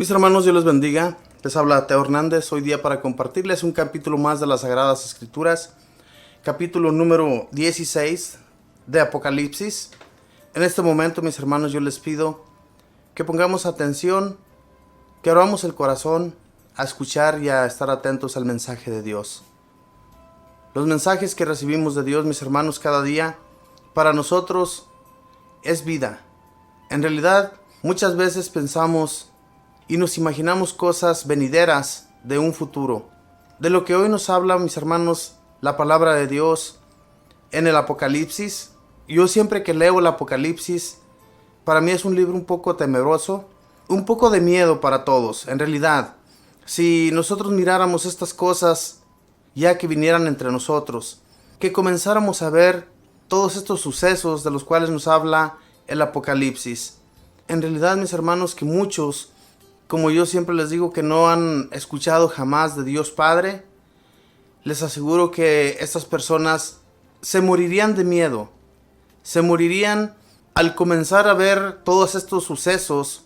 Mis hermanos, Dios les bendiga. Les habla Teo Hernández. Hoy día para compartirles un capítulo más de las Sagradas Escrituras. Capítulo número 16 de Apocalipsis. En este momento, mis hermanos, yo les pido que pongamos atención, que abramos el corazón a escuchar y a estar atentos al mensaje de Dios. Los mensajes que recibimos de Dios, mis hermanos, cada día, para nosotros es vida. En realidad, muchas veces pensamos y nos imaginamos cosas venideras de un futuro. De lo que hoy nos habla, mis hermanos, la palabra de Dios en el Apocalipsis. Yo siempre que leo el Apocalipsis, para mí es un libro un poco temeroso, un poco de miedo para todos. En realidad, si nosotros miráramos estas cosas ya que vinieran entre nosotros, que comenzáramos a ver todos estos sucesos de los cuales nos habla el Apocalipsis. En realidad, mis hermanos, que muchos, como yo siempre les digo, que no han escuchado jamás de Dios Padre, les aseguro que estas personas se morirían de miedo. Se morirían al comenzar a ver todos estos sucesos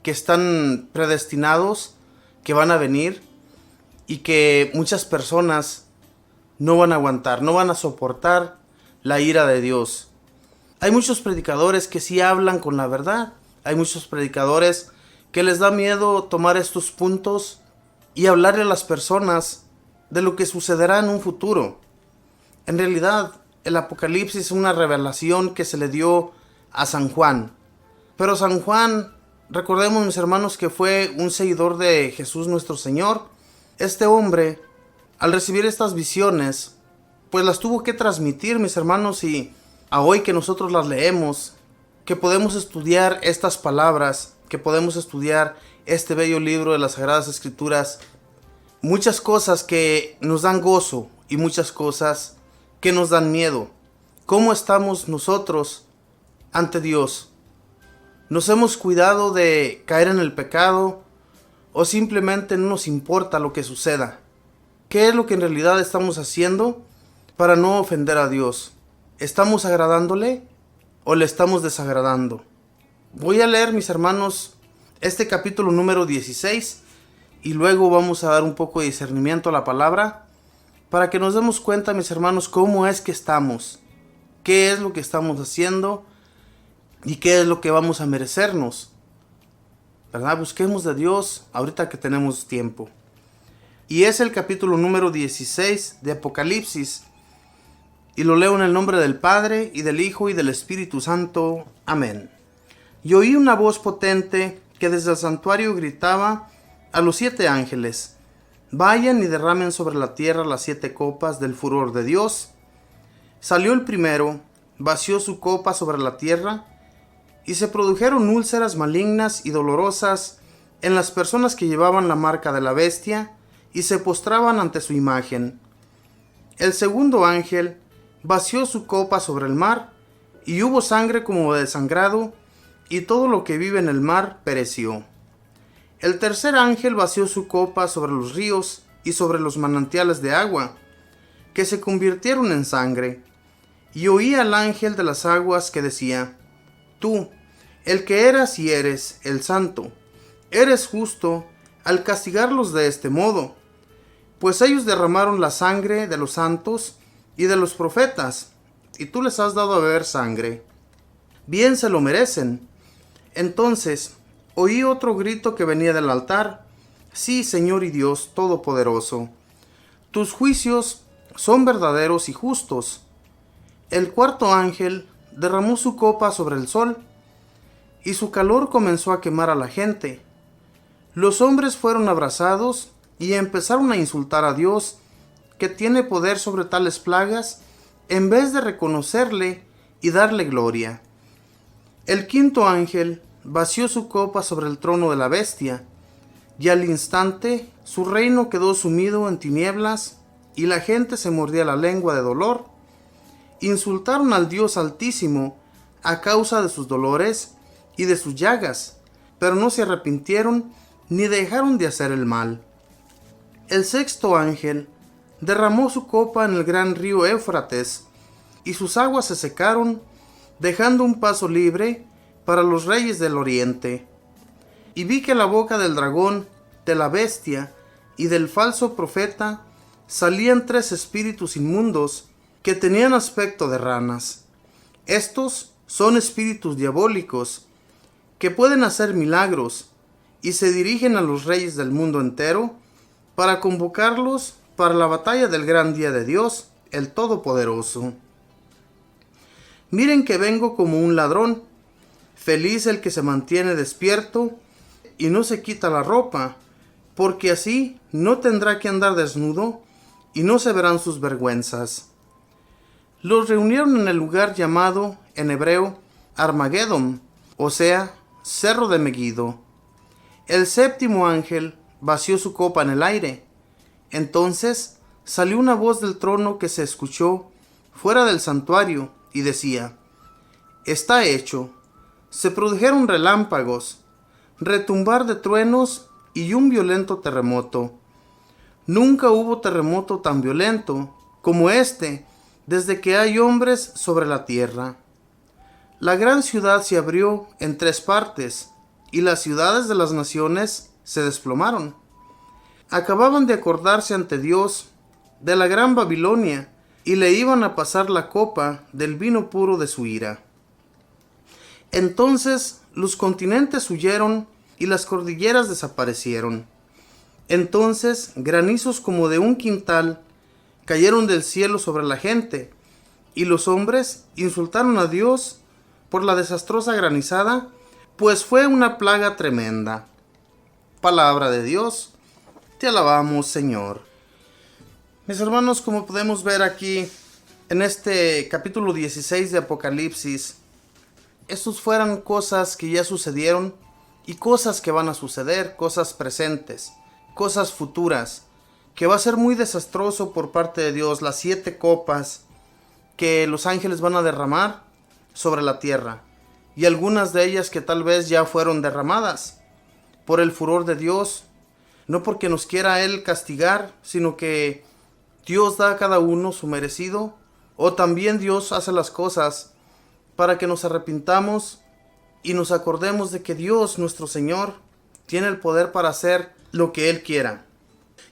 que están predestinados, que van a venir y que muchas personas no van a aguantar, no van a soportar la ira de Dios. Hay muchos predicadores que sí hablan con la verdad. Hay muchos predicadores que les da miedo tomar estos puntos y hablarle a las personas de lo que sucederá en un futuro. En realidad, el Apocalipsis es una revelación que se le dio a San Juan. Pero San Juan, recordemos, mis hermanos, que fue un seguidor de Jesús nuestro Señor. Este hombre, al recibir estas visiones, pues las tuvo que transmitir, mis hermanos, y a hoy que nosotros las leemos, que podemos estudiar estas palabras, que podemos estudiar este bello libro de las Sagradas Escrituras, muchas cosas que nos dan gozo y muchas cosas que nos dan miedo. ¿Cómo estamos nosotros ante Dios? ¿Nos hemos cuidado de caer en el pecado o simplemente no nos importa lo que suceda? ¿Qué es lo que en realidad estamos haciendo para no ofender a Dios? ¿Estamos agradándole o le estamos desagradando? Voy a leer, mis hermanos, este capítulo número 16 y luego vamos a dar un poco de discernimiento a la palabra para que nos demos cuenta, mis hermanos, cómo es que estamos, qué es lo que estamos haciendo y qué es lo que vamos a merecernos, ¿verdad? Busquemos de Dios ahorita que tenemos tiempo. Y es el capítulo número 16 de Apocalipsis y lo leo en el nombre del Padre y del Hijo y del Espíritu Santo. Amén. Y oí una voz potente que desde el santuario gritaba a los 7 ángeles: vayan y derramen sobre la tierra las 7 copas del furor de Dios. Salió el primero, vació su copa sobre la tierra, y se produjeron úlceras malignas y dolorosas en las personas que llevaban la marca de la bestia y se postraban ante su imagen. El segundo ángel vació su copa sobre el mar, y hubo sangre como de sangrado, y todo lo que vive en el mar pereció. El tercer ángel vació su copa sobre los ríos y sobre los manantiales de agua, que se convirtieron en sangre. Y oí al ángel de las aguas que decía: tú, el que eras y eres el santo, eres justo al castigarlos de este modo, pues ellos derramaron la sangre de los santos y de los profetas, y tú les has dado a beber sangre. Bien se lo merecen. Entonces oí otro grito que venía del altar: sí, Señor y Dios Todopoderoso, tus juicios son verdaderos y justos. El cuarto ángel derramó su copa sobre el sol, y su calor comenzó a quemar a la gente. Los hombres fueron abrasados y empezaron a insultar a Dios, que tiene poder sobre tales plagas, en vez de reconocerle y darle gloria. El quinto ángel vació su copa sobre el trono de la bestia, y al instante su reino quedó sumido en tinieblas, y la gente se mordía la lengua de dolor. Insultaron al Dios Altísimo a causa de sus dolores y de sus llagas, pero no se arrepintieron ni dejaron de hacer el mal. El sexto ángel derramó su copa en el gran río Éufrates, y sus aguas se secaron, dejando un paso libre para los reyes del oriente. Y vi que la boca del dragón, de la bestia y del falso profeta salían 3 espíritus inmundos que tenían aspecto de ranas. Estos son espíritus diabólicos que pueden hacer milagros y se dirigen a los reyes del mundo entero para convocarlos para la batalla del gran día de Dios, el Todopoderoso. Miren que vengo como un ladrón. Feliz el que se mantiene despierto y no se quita la ropa, porque así no tendrá que andar desnudo y no se verán sus vergüenzas. Los reunieron en el lugar llamado, en hebreo, Armagedón, o sea, Cerro de Megiddo. El 7º ángel vació su copa en el aire. Entonces salió una voz del trono que se escuchó fuera del santuario y decía: Está hecho. Se produjeron relámpagos, retumbar de truenos y un violento terremoto. Nunca hubo terremoto tan violento como este desde que hay hombres sobre la tierra. La gran ciudad se abrió en 3 partes y las ciudades de las naciones se desplomaron. Acababan de acordarse ante Dios de la gran Babilonia y le iban a pasar la copa del vino puro de su ira. Entonces los continentes huyeron y las cordilleras desaparecieron. Entonces granizos como de un quintal cayeron del cielo sobre la gente, y los hombres insultaron a Dios por la desastrosa granizada, pues fue una plaga tremenda. Palabra de Dios, te alabamos, Señor. Mis hermanos, como podemos ver aquí en este capítulo 16 de Apocalipsis, estos fueron cosas que ya sucedieron y cosas que van a suceder, cosas presentes, cosas futuras, que va a ser muy desastroso por parte de Dios, las 7 copas que los ángeles van a derramar sobre la tierra, y algunas de ellas que tal vez ya fueron derramadas por el furor de Dios, no porque nos quiera Él castigar, sino que Dios da a cada uno su merecido, o también Dios hace las cosas para que nos arrepintamos y nos acordemos de que Dios, nuestro Señor, tiene el poder para hacer lo que Él quiera.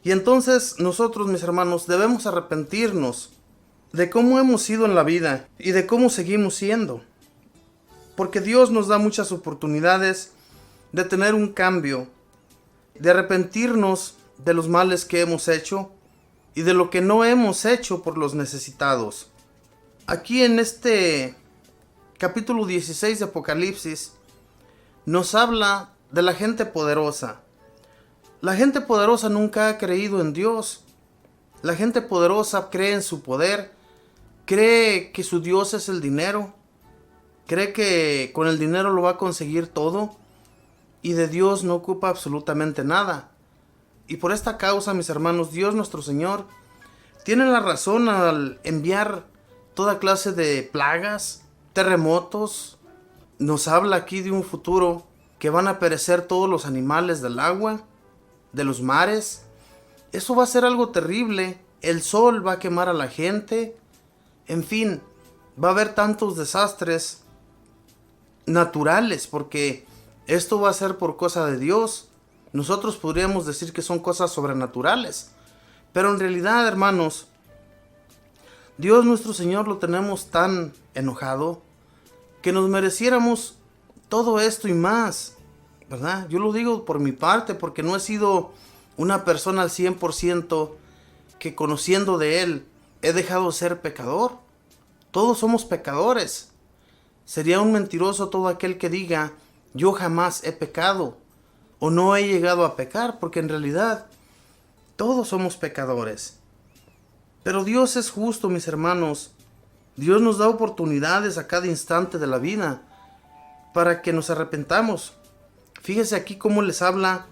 Y entonces nosotros, mis hermanos, debemos arrepentirnos de cómo hemos sido en la vida y de cómo seguimos siendo. Porque Dios nos da muchas oportunidades de tener un cambio, de arrepentirnos de los males que hemos hecho y de lo que no hemos hecho por los necesitados. Aquí en este capítulo 16 de Apocalipsis nos habla de la gente poderosa. La gente poderosa nunca ha creído en Dios. La gente poderosa cree en su poder, cree que su Dios es el dinero, cree que con el dinero lo va a conseguir todo y de Dios no ocupa absolutamente nada. Y por esta causa, mis hermanos, Dios nuestro Señor tiene la razón al enviar toda clase de plagas, terremotos. Nos habla aquí de un futuro que van a perecer todos los animales del agua, de los mares. Eso va a ser algo terrible. El sol va a quemar a la gente. En fin, va a haber tantos desastres naturales, porque esto va a ser por cosa de Dios. Nosotros podríamos decir que son cosas sobrenaturales, pero en realidad, hermanos, Dios nuestro Señor lo tenemos tan enojado que nos mereciéramos todo esto y más, ¿verdad? Yo lo digo por mi parte, porque no he sido una persona al 100% que, conociendo de Él, he dejado de ser pecador. Todos somos pecadores. Sería un mentiroso todo aquel que diga: yo jamás he pecado o no he llegado a pecar, porque en realidad todos somos pecadores. Pero Dios es justo, mis hermanos. Dios nos da oportunidades a cada instante de la vida para que nos arrepentamos. Fíjese aquí cómo les habla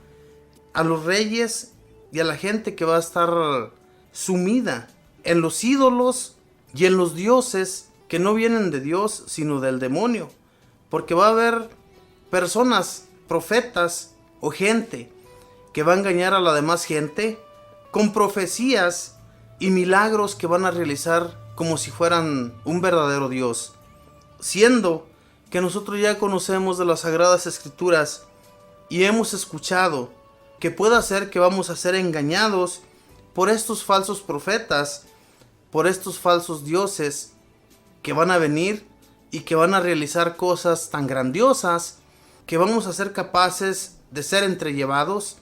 a los reyes y a la gente que va a estar sumida en los ídolos y en los dioses que no vienen de Dios, sino del demonio. Porque va a haber personas, profetas o gente que va a engañar a la demás gente con profecías y milagros que van a realizar como si fueran un verdadero Dios, siendo que nosotros ya conocemos de las Sagradas Escrituras y hemos escuchado que puede ser que vamos a ser engañados por estos falsos profetas, por estos falsos dioses que van a venir y que van a realizar cosas tan grandiosas que vamos a ser capaces de ser entrellevados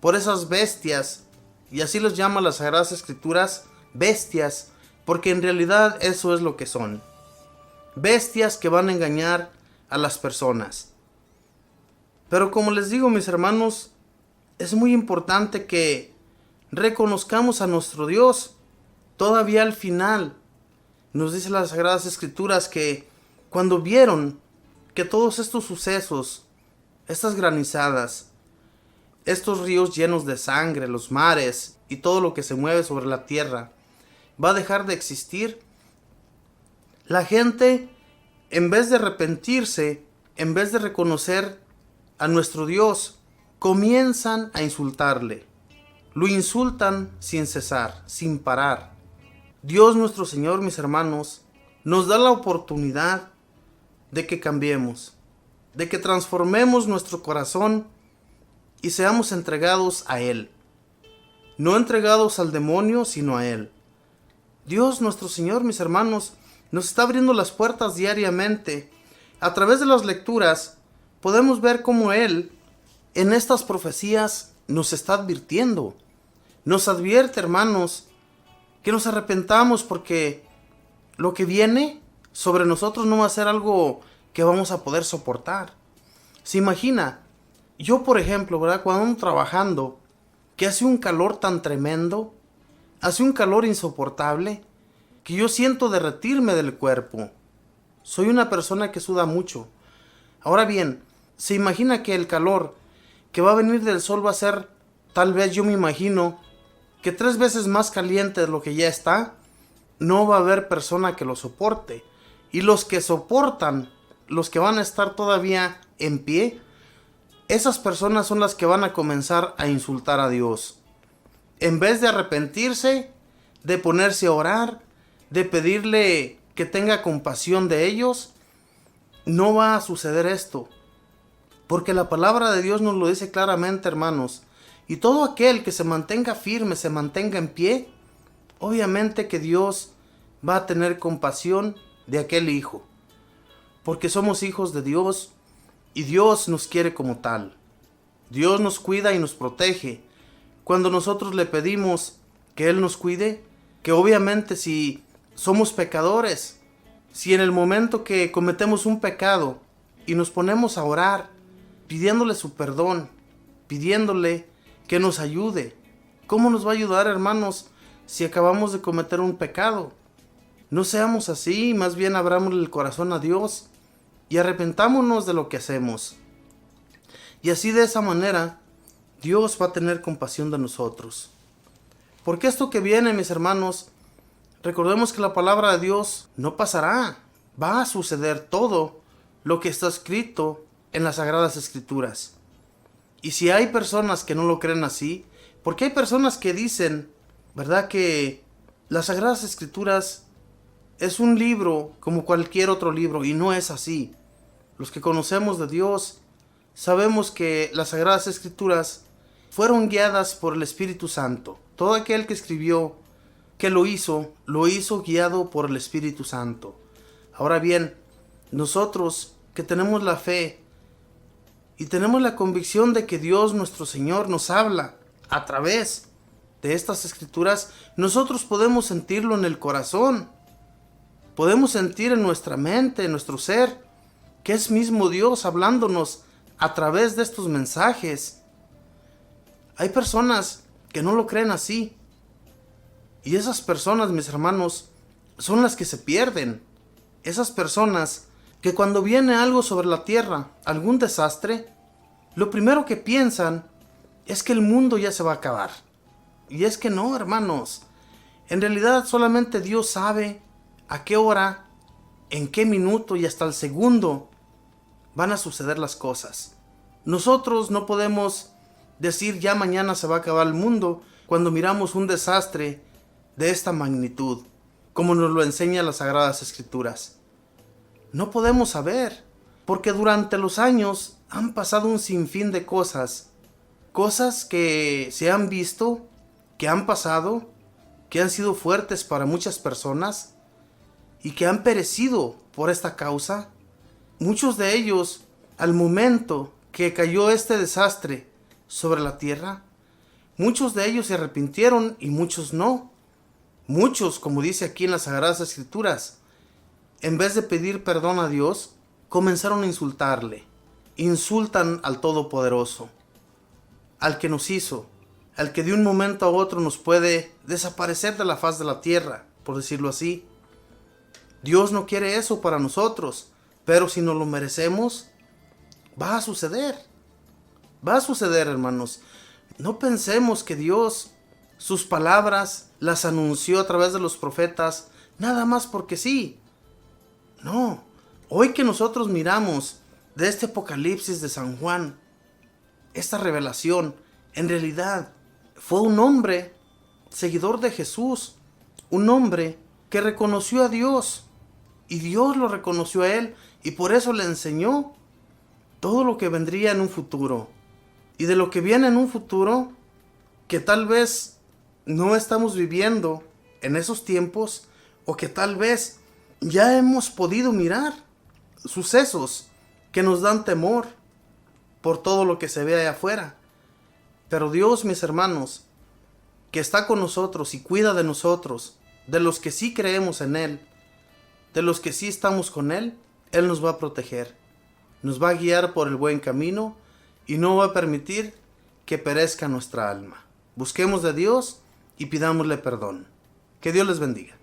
por esas bestias, y así los llaman las Sagradas Escrituras, bestias, porque en realidad eso es lo que son. Bestias que van a engañar a las personas. Pero como les digo, mis hermanos, es muy importante que reconozcamos a nuestro Dios. Todavía al final nos dice las Sagradas Escrituras que cuando vieron que todos estos sucesos, estas granizadas, estos ríos llenos de sangre, los mares y todo lo que se mueve sobre la tierra, va a dejar de existir, la gente, en vez de arrepentirse, en vez de reconocer a nuestro Dios, comienzan a insultarle. Lo insultan sin cesar, sin parar. Dios nuestro Señor, mis hermanos, nos da la oportunidad de que cambiemos, de que transformemos nuestro corazón y seamos entregados a Él. No entregados al demonio, sino a Él. Dios nuestro Señor, mis hermanos, nos está abriendo las puertas diariamente. A través de las lecturas podemos ver cómo Él en estas profecías nos está advirtiendo. Nos advierte, hermanos, que nos arrepentamos porque lo que viene sobre nosotros no va a ser algo que vamos a poder soportar. Se imagina, yo por ejemplo, ¿verdad? Cuando ando trabajando, que hace un calor tan tremendo, hace un calor insoportable, que yo siento derretirme del cuerpo. Soy una persona que suda mucho. Ahora bien, se imagina que el calor que va a venir del sol va a ser, tal vez yo me imagino, que 3 veces más caliente de lo que ya está. No va a haber persona que lo soporte. Y los que soportan, los que van a estar todavía en pie, esas personas son las que van a comenzar a insultar a Dios. En vez de arrepentirse, de ponerse a orar, de pedirle que tenga compasión de ellos, no va a suceder esto. Porque la palabra de Dios nos lo dice claramente, hermanos. Y todo aquel que se mantenga firme, se mantenga en pie, obviamente que Dios va a tener compasión de aquel hijo. Porque somos hijos de Dios y Dios nos quiere como tal. Dios nos cuida y nos protege. Cuando nosotros le pedimos que Él nos cuide, que obviamente si somos pecadores, si en el momento que cometemos un pecado y nos ponemos a orar, pidiéndole su perdón, pidiéndole que nos ayude, ¿cómo nos va a ayudar, hermanos, si acabamos de cometer un pecado? No seamos así, más bien abrámosle el corazón a Dios y arrepentámonos de lo que hacemos. Y así de esa manera, Dios va a tener compasión de nosotros. Porque esto que viene, mis hermanos, recordemos que la palabra de Dios no pasará. Va a suceder todo lo que está escrito en las Sagradas Escrituras. Y si hay personas que no lo creen así, porque hay personas que dicen, ¿verdad?, que las Sagradas Escrituras es un libro como cualquier otro libro, y no es así. Los que conocemos de Dios sabemos que las Sagradas Escrituras fueron guiadas por el Espíritu Santo. Todo aquel que escribió, que lo hizo guiado por el Espíritu Santo. Ahora bien, nosotros que tenemos la fe y tenemos la convicción de que Dios nuestro Señor nos habla a través de estas Escrituras, nosotros podemos sentirlo en el corazón. Podemos sentir en nuestra mente, en nuestro ser, que es mismo Dios hablándonos a través de estos mensajes. Hay personas que no lo creen así. Y esas personas, mis hermanos, son las que se pierden. Esas personas que cuando viene algo sobre la tierra, algún desastre, lo primero que piensan es que el mundo ya se va a acabar. Y es que no, hermanos. En realidad solamente Dios sabe a qué hora, en qué minuto y hasta el segundo van a suceder las cosas. Nosotros no podemos decir ya mañana se va a acabar el mundo cuando miramos un desastre de esta magnitud, como nos lo enseñan las Sagradas Escrituras. No podemos saber, porque durante los años han pasado un sinfín de cosas. Cosas que se han visto, que han pasado, que han sido fuertes para muchas personas y que han perecido por esta causa. Muchos de ellos, al momento que cayó este desastre sobre la tierra, muchos de ellos se arrepintieron y muchos no. Muchos, como dice aquí en las Sagradas Escrituras, en vez de pedir perdón a Dios, comenzaron a insultarle. Insultan al Todopoderoso, al que nos hizo, al que de un momento a otro nos puede desaparecer de la faz de la tierra, por decirlo así. Dios no quiere eso para nosotros, pero si nos lo merecemos, va a suceder. Va a suceder, hermanos. No pensemos que Dios, sus palabras, las anunció a través de los profetas, nada más porque sí. No, hoy que nosotros miramos de este Apocalipsis de San Juan, esta revelación, en realidad fue un hombre seguidor de Jesús, un hombre que reconoció a Dios y Dios lo reconoció a él y por eso le enseñó todo lo que vendría en un futuro. Y de lo que viene en un futuro, que tal vez no estamos viviendo en esos tiempos o que tal vez ya hemos podido mirar sucesos que nos dan temor por todo lo que se ve allá afuera. Pero Dios, mis hermanos, que está con nosotros y cuida de nosotros, de los que sí creemos en Él, de los que sí estamos con Él, Él nos va a proteger, nos va a guiar por el buen camino y no va a permitir que perezca nuestra alma. Busquemos de Dios y pidámosle perdón. Que Dios les bendiga.